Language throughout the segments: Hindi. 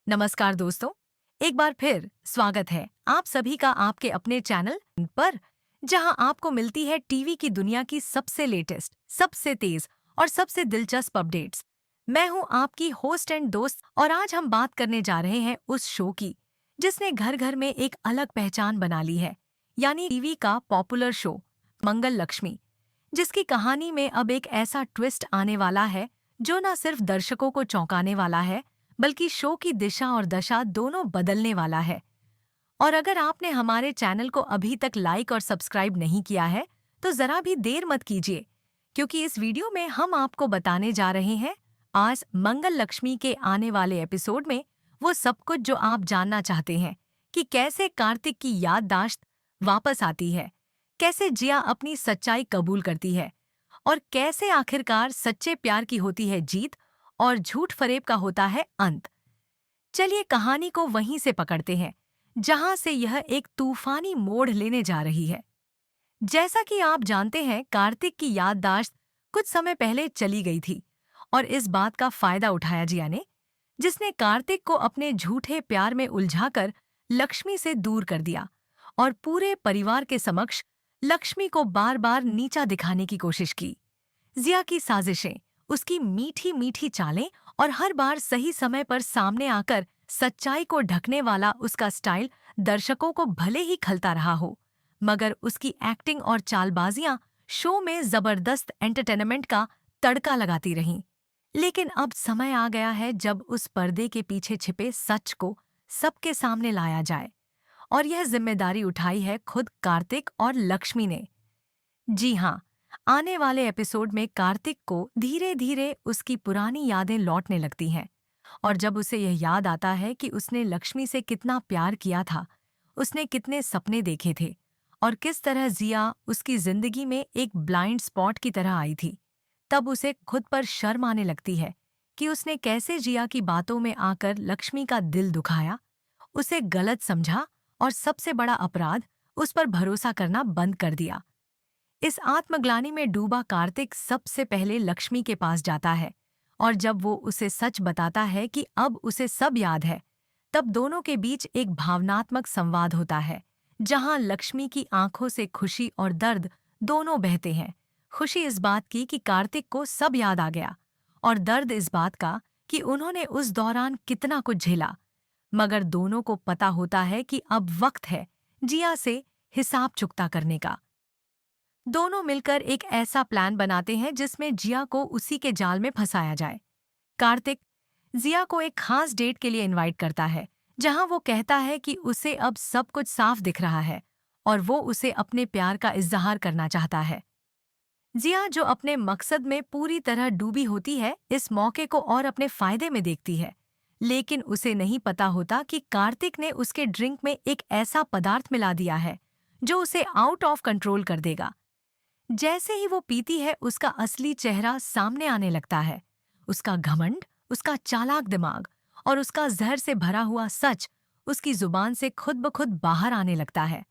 नमस्कार दोस्तों, एक बार फिर स्वागत है आप सभी का आपके अपने चैनल पर, जहां आपको मिलती है टीवी की दुनिया की सबसे लेटेस्ट, सबसे तेज और सबसे दिलचस्प अपडेट्स। मैं हूं आपकी होस्ट एंड दोस्त और आज हम बात करने जा रहे हैं उस शो की जिसने घर घर में एक अलग पहचान बना ली है, यानी टीवी का पॉपुलर शो मंगल लक्ष्मी, जिसकी कहानी में अब एक ऐसा ट्विस्ट आने वाला है जो न सिर्फ दर्शकों को चौंकाने वाला है, बल्कि शो की दिशा और दशा दोनों बदलने वाला है। और अगर आपने हमारे चैनल को अभी तक लाइक और सब्सक्राइब नहीं किया है, तो जरा भी देर मत कीजिए, क्योंकि इस वीडियो में हम आपको बताने जा रहे हैं आज मंगल लक्ष्मी के आने वाले एपिसोड में वो सब कुछ जो आप जानना चाहते हैं कि कैसे कार्तिक की याददाश्त वापस आती है, कैसे जिया अपनी सच्चाई कबूल करती है और कैसे आखिरकार सच्चे प्यार की होती है जीत और झूठ फरेब का होता है अंत। चलिए कहानी को वहीं से पकड़ते हैं जहां से यह एक तूफानी मोड़ लेने जा रही है। जैसा कि आप जानते हैं, कार्तिक की याददाश्त कुछ समय पहले चली गई थी और इस बात का फायदा उठाया जिया ने, जिसने कार्तिक को अपने झूठे प्यार में उलझाकर लक्ष्मी से दूर कर दिया और पूरे परिवार के समक्ष लक्ष्मी को बार बार नीचा दिखाने की कोशिश की। जिया की साजिशें, उसकी मीठी मीठी चालें और हर बार सही समय पर सामने आकर सच्चाई को ढकने वाला उसका स्टाइल दर्शकों को भले ही खलता रहा हो, मगर उसकी एक्टिंग और चालबाजियां शो में जबरदस्त एंटरटेनमेंट का तड़का लगाती रहीं। लेकिन अब समय आ गया है जब उस पर्दे के पीछे छिपे सच को सबके सामने लाया जाए, और यह जिम्मेदारी उठाई है खुद कार्तिक और लक्ष्मी ने। जी हाँ, आने वाले एपिसोड में कार्तिक को धीरे धीरे उसकी पुरानी यादें लौटने लगती हैं, और जब उसे यह याद आता है कि उसने लक्ष्मी से कितना प्यार किया था, उसने कितने सपने देखे थे और किस तरह जिया उसकी जिंदगी में एक ब्लाइंड स्पॉट की तरह आई थी, तब उसे खुद पर शर्म आने लगती है कि उसने कैसे जिया की बातों में आकर लक्ष्मी का दिल दुखाया, उसे गलत समझा और सबसे बड़ा अपराध, उस पर भरोसा करना बंद कर दिया। इस आत्मग्लानि में डूबा कार्तिक सबसे पहले लक्ष्मी के पास जाता है, और जब वो उसे सच बताता है कि अब उसे सब याद है, तब दोनों के बीच एक भावनात्मक संवाद होता है, जहां लक्ष्मी की आंखों से खुशी और दर्द दोनों बहते हैं। खुशी इस बात की कि कार्तिक को सब याद आ गया, और दर्द इस बात का कि उन्होंने उस दौरान कितना कुछ झेला। मगर दोनों को पता होता है कि अब वक्त है जिया से हिसाब चुकता करने का। दोनों मिलकर एक ऐसा प्लान बनाते हैं जिसमें जिया को उसी के जाल में फंसाया जाए। कार्तिक जिया को एक खास डेट के लिए इनवाइट करता है, जहां वो कहता है कि उसे अब सब कुछ साफ दिख रहा है और वो उसे अपने प्यार का इज़हार करना चाहता है। जिया, जो अपने मकसद में पूरी तरह डूबी होती है, इस मौके को और अपने फायदे में देखती है, लेकिन उसे नहीं पता होता कि कार्तिक ने उसके ड्रिंक में एक ऐसा पदार्थ मिला दिया है जो उसे आउट ऑफ कंट्रोल कर देगा। जैसे ही वो पीती है, उसका असली चेहरा सामने आने लगता है। उसका घमंड, उसका चालाक दिमाग और उसका जहर से भरा हुआ सच उसकी जुबान से खुद ब खुद बाहर आने लगता है।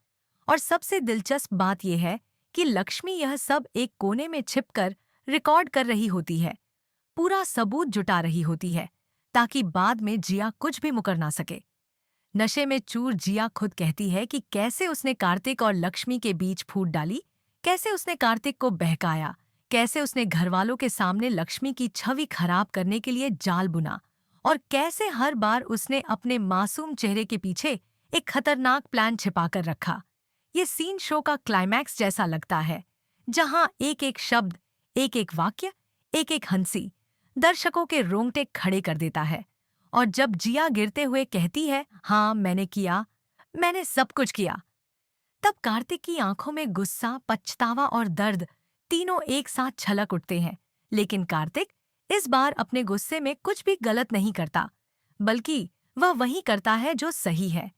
और सबसे दिलचस्प बात यह है कि लक्ष्मी यह सब एक कोने में छिपकर रिकॉर्ड कर रही होती है, पूरा सबूत जुटा रही होती है, ताकि बाद में जिया कुछ भी मुकर ना सके। नशे में चूर जिया खुद कहती है कि कैसे उसने कार्तिक और लक्ष्मी के बीच फूट डाली, कैसे उसने कार्तिक को बहकाया, कैसे उसने घरवालों के सामने लक्ष्मी की छवि खराब करने के लिए जाल बुना, और कैसे हर बार उसने अपने मासूम चेहरे के पीछे एक खतरनाक प्लान छिपाकर रखा। ये सीन शो का क्लाइमैक्स जैसा लगता है, जहां एक एक शब्द, एक एक वाक्य, एक एक हंसी दर्शकों के रोंगटे खड़े कर देता है। और जब जिया गिरते हुए कहती है, हाँ मैंने किया, मैंने सब कुछ किया, तब कार्तिक की आंखों में गुस्सा, पछतावा और दर्द तीनों एक साथ छलक उठते हैं। लेकिन कार्तिक इस बार अपने गुस्से में कुछ भी गलत नहीं करता, बल्कि वह वही करता है जो सही है।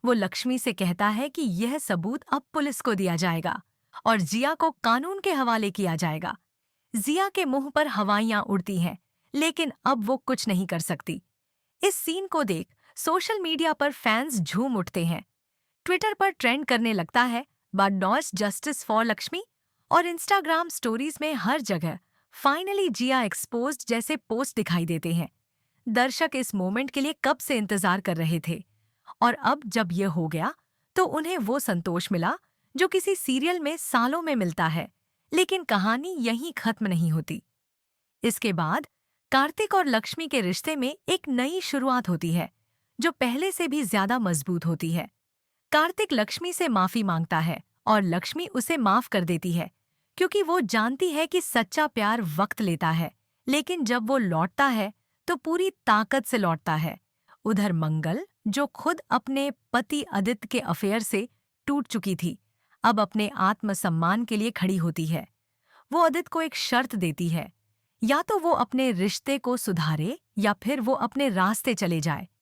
वो लक्ष्मी से कहता है कि यह सबूत अब पुलिस को दिया जाएगा और जिया को कानून के हवाले किया जाएगा। जिया के मुंह पर हवाइयां उड़ती हैं, लेकिन अब वो कुछ नहीं कर सकती। इस सीन को देख सोशल मीडिया पर फैंस झूम उठते हैं। ट्विटर पर ट्रेंड करने लगता है, but not justice for Lakshmi, और इंस्टाग्राम स्टोरीज में हर जगह फाइनली जिया एक्सपोज्ड जैसे पोस्ट दिखाई देते हैं। दर्शक इस मोमेंट के लिए कब से इंतजार कर रहे थे। और अब जब यह हो गया तो उन्हें वो संतोष मिला जो किसी सीरियल में सालों में मिलता है। लेकिन कहानी यहीं खत्म नहीं होती। इसके बाद कार्तिक और लक्ष्मी के रिश्ते में एक नई शुरुआत होती है जो पहले से भी ज्यादा मजबूत होती है। कार्तिक लक्ष्मी से माफी मांगता है और लक्ष्मी उसे माफ कर देती है क्योंकि वो जानती है कि सच्चा प्यार वक्त लेता है, लेकिन जब वो लौटता है तो पूरी ताकत से लौटता है। उधर मंगल, जो खुद अपने पति आदित्य के अफेयर से टूट चुकी थी, अब अपने आत्मसम्मान के लिए खड़ी होती है। वो आदित्य को एक शर्त देती है, या तो वो अपने रिश्ते को सुधारे या फिर वो अपने रास्ते चले जाए।